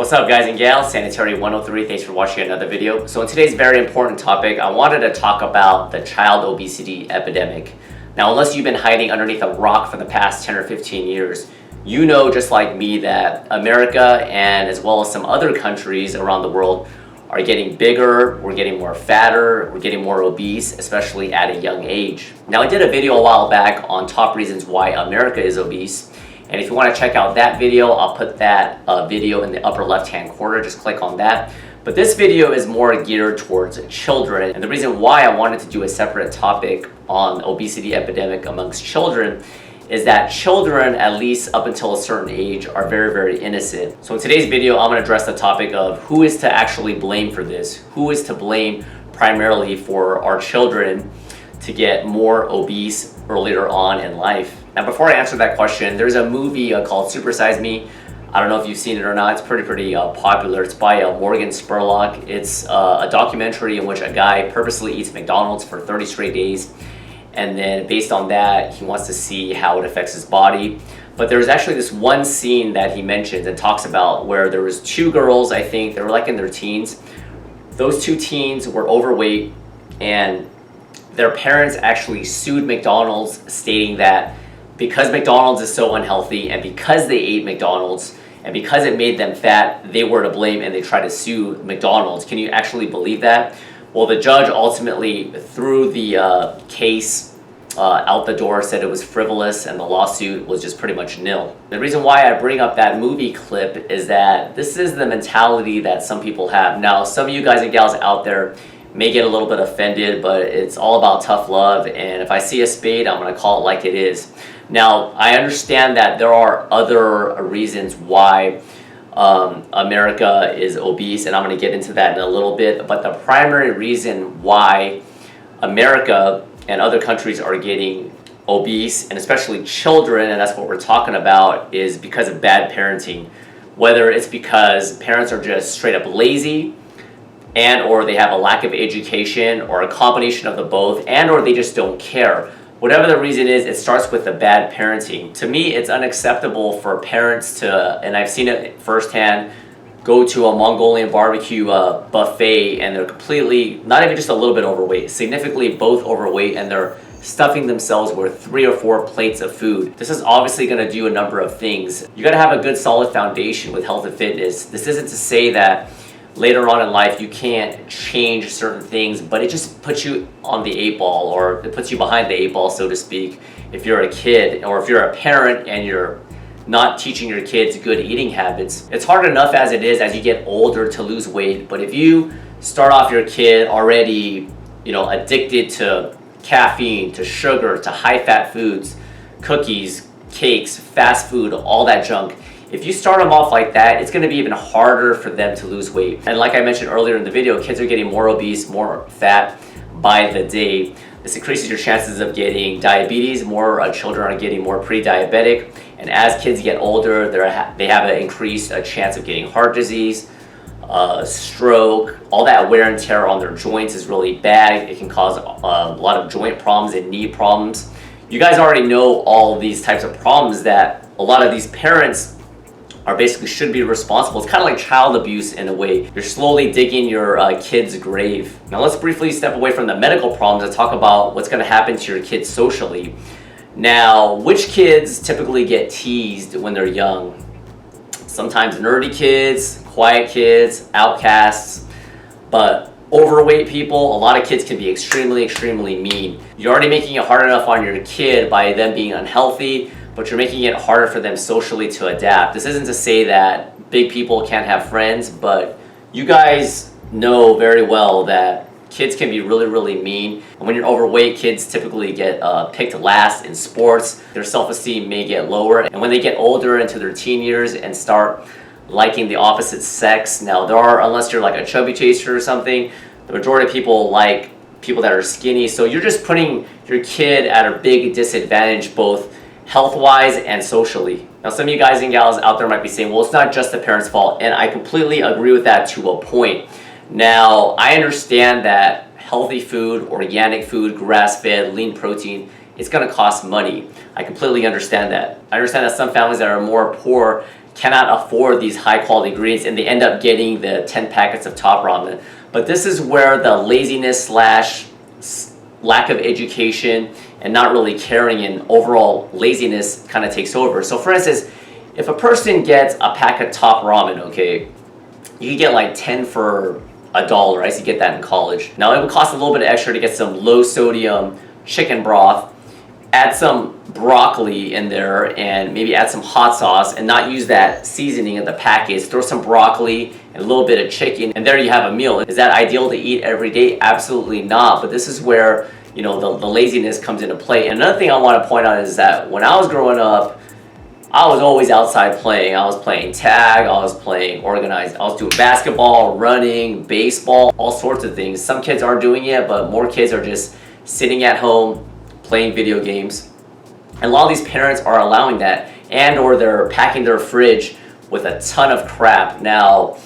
What's up guys and gals, Sanitary 103, thanks for watching another video. So in today's very important topic, I wanted to talk about the child obesity epidemic. Now unless you've been hiding underneath a rock for the past 10 or 15 years, you know just like me that America and as well as some other countries around the world are getting bigger, we're getting more fatter, we're getting more obese, especially at a young age. Now I did a video a while back on top reasons why America is obese. And if you want to check out that video, I'll put that video in the upper left-hand corner. Just click on that. But this video is more geared towards children. And the reason why I wanted to do a separate topic on obesity epidemic amongst children is that children, at least up until a certain age, are very, very innocent. So in today's video, I'm going to address the topic of who is to actually blame for this. Who is to blame primarily for our children to get more obese earlier on in life. Now before I answer that question, there's a movie called Super Size Me. I don't know if you've seen it or not. It's pretty popular. It's by Morgan Spurlock. It's a documentary in which a guy purposely eats McDonald's for 30 straight days, and then based on that he wants to see how it affects his body. But there's actually this one scene that he mentions and talks about where there was two girls, I think they were like in their teens. Those two teens were overweight and their parents actually sued McDonald's, stating that because McDonald's is so unhealthy and because they ate McDonald's and because it made them fat, they were to blame and they tried to sue McDonald's. Can you actually believe that? Well, the judge ultimately threw the case out the door, said it was frivolous and the lawsuit was just pretty much nil. The reason why I bring up that movie clip is that this is the mentality that some people have. Now, some of you guys and gals out there may get a little bit offended, but it's all about tough love, and if I see a spade, I'm going to call it like it is. Now, I understand that there are other reasons why America is obese, and I'm going to get into that in a little bit, but the primary reason why America and other countries are getting obese, and especially children, and that's what we're talking about, is because of bad parenting. Whether it's because parents are just straight up lazy, and or they have a lack of education, or a combination of the both, and or they just don't care. Whatever the reason is, it starts with the bad parenting. To me, it's unacceptable for parents to, and I've seen it firsthand, go to a Mongolian barbecue buffet and they're completely, not even just a little bit overweight, significantly both overweight, and they're stuffing themselves with 3 or 4 plates of food. This is obviously going to do a number of things. You got to have a good solid foundation with health and fitness. This isn't to say that later on in life you can't change certain things, but it just puts you on the 8 ball, or it puts you behind the 8 ball, so to speak, if you're a kid or if you're a parent and you're not teaching your kids good eating habits. It's hard enough as it is as you get older to lose weight, but if you start off your kid already, addicted to caffeine, to sugar, to high fat foods, cookies, cakes, fast food, all that junk, if you start them off like that, it's going to be even harder for them to lose weight. And like I mentioned earlier in the video, kids are getting more obese, more fat by the day. This increases your chances of getting diabetes. More children are getting more pre-diabetic. And as kids get older, they have an increased chance of getting heart disease, stroke. All that wear and tear on their joints is really bad. It can cause a lot of joint problems and knee problems. You guys already know all of these types of problems that a lot of these parents are basically should be responsible. It's kind of like child abuse in a way. You're slowly digging your kid's grave. Now let's briefly step away from the medical problems and talk about what's going to happen to your kids socially. Now, which kids typically get teased when they're young? Sometimes nerdy kids, quiet kids, outcasts, but overweight people, a lot of kids can be extremely, extremely mean. You're already making it hard enough on your kid by them being unhealthy, but you're making it harder for them socially to adapt. This isn't to say that big people can't have friends, but you guys know very well that kids can be really, really mean. And when you're overweight, kids typically get picked last in sports. Their self-esteem may get lower. And when they get older into their teen years and start liking the opposite sex, now there are, unless you're like a chubby chaser or something, the majority of people like people that are skinny. So you're just putting your kid at a big disadvantage, both health-wise and socially. Now some of you guys and gals out there might be saying, well, it's not just the parents' fault, and I completely agree with that to a point. Now I understand that healthy food, organic food, grass-fed, lean protein, it's going to cost money. I completely understand that. I understand that some families that are more poor cannot afford these high quality ingredients and they end up getting the 10 packets of top ramen. But this is where the laziness slash lack of education and not really caring and overall laziness kind of takes over. So for instance, if a person gets a pack of top ramen, okay, you can get like 10 for $1. I used to get that in college. Now it would cost a little bit extra to get some low sodium chicken broth, add some broccoli in there and maybe add some hot sauce and not use that seasoning in the package. Throw some broccoli and a little bit of chicken and there you have a meal. Is that ideal to eat every day? Absolutely not. But this is where, you know, the laziness comes into play. And another thing I want to point out is that when I was growing up, I was always outside playing. I was playing tag, I was playing organized, I was doing basketball, running, baseball, all sorts of things. Some kids are doing it, but more kids are just sitting at home playing video games. And a lot of these parents are allowing that, and or they're packing their fridge with a ton of crap. Now,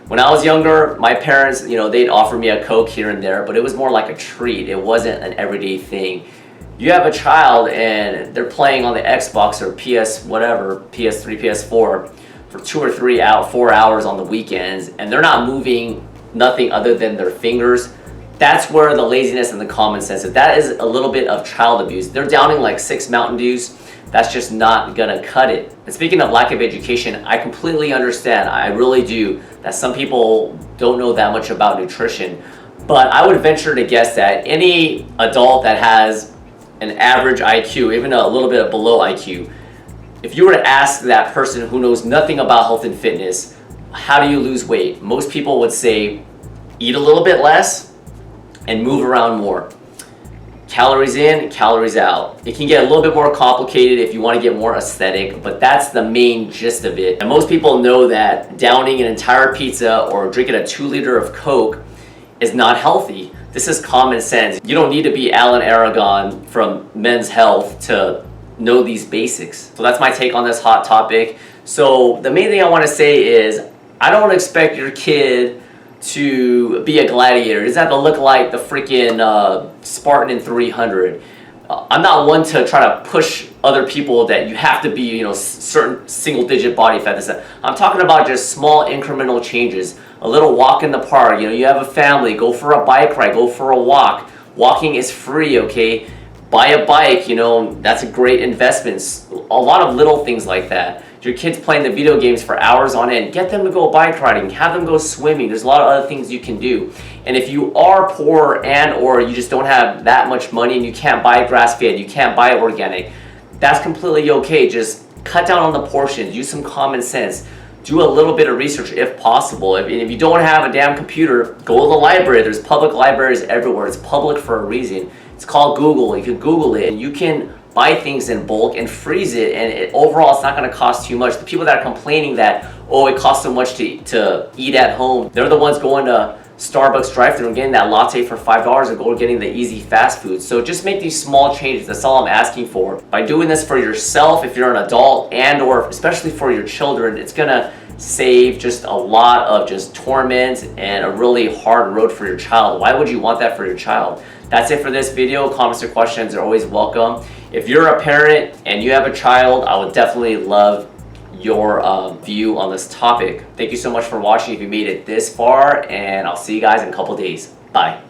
when I was younger, my parents, you know, they'd offer me a Coke here and there, but it was more like a treat. It wasn't an everyday thing. You have a child and they're playing on the Xbox or PS whatever, PS3, PS4 for 2 or 3 out 4 hours on the weekends, and they're not moving nothing other than their fingers. That's where the laziness and the common sense, if that is a little bit of child abuse. They're downing like 6 Mountain Dews. That's just not gonna cut it. And speaking of lack of education, I completely understand, I really do, that some people don't know that much about nutrition. But I would venture to guess that any adult that has an average IQ, even a little bit below IQ, if you were to ask that person who knows nothing about health and fitness, how do you lose weight? Most people would say, eat a little bit less and move around more. Calories in, calories out. It can get a little bit more complicated if you want to get more aesthetic, but that's the main gist of it. And most people know that downing an entire pizza or drinking a 2-liter of Coke is not healthy. This is common sense. You don't need to be Alan Aragon from Men's Health to know these basics. So that's my take on this hot topic. So the main thing I want to say is, I don't expect your kid to be a gladiator. It doesn't have to look like the freaking Spartan in 300. I'm not one to try to push other people that you have to be, you know, certain single-digit body fat. I'm talking about just small incremental changes. A little walk in the park. You know, you have a family. Go for a bike ride. Go for a walk. Walking is free. Okay, buy a bike. You know, that's a great investment. A lot of little things like that. Your kids playing the video games for hours on end, get them to go bike riding, have them go swimming. There's a lot of other things you can do. And if you are poor and or you just don't have that much money and you can't buy grass-fed, you can't buy organic, that's completely okay. Just cut down on the portions, use some common sense, do a little bit of research if possible. If you don't have a damn computer, go to the library. There's public libraries everywhere. It's public for a reason. It's called Google. You can Google it and you can buy things in bulk and freeze it, and overall it's not going to cost too much. The people that are complaining that, oh, it costs so much to eat at home, they're the ones going to Starbucks drive-thru and getting that latte for $5 and getting the easy fast food. So just make these small changes. That's all I'm asking for. By doing this for yourself, if you're an adult, and or especially for your children, it's going to save just a lot of just torment and a really hard road for your child. Why would you want that for your child? That's it for this video. Comments or questions are always welcome. If you're a parent and you have a child, I would definitely love your view on this topic. Thank you so much for watching if you made it this far, and I'll see you guys in a couple days. Bye.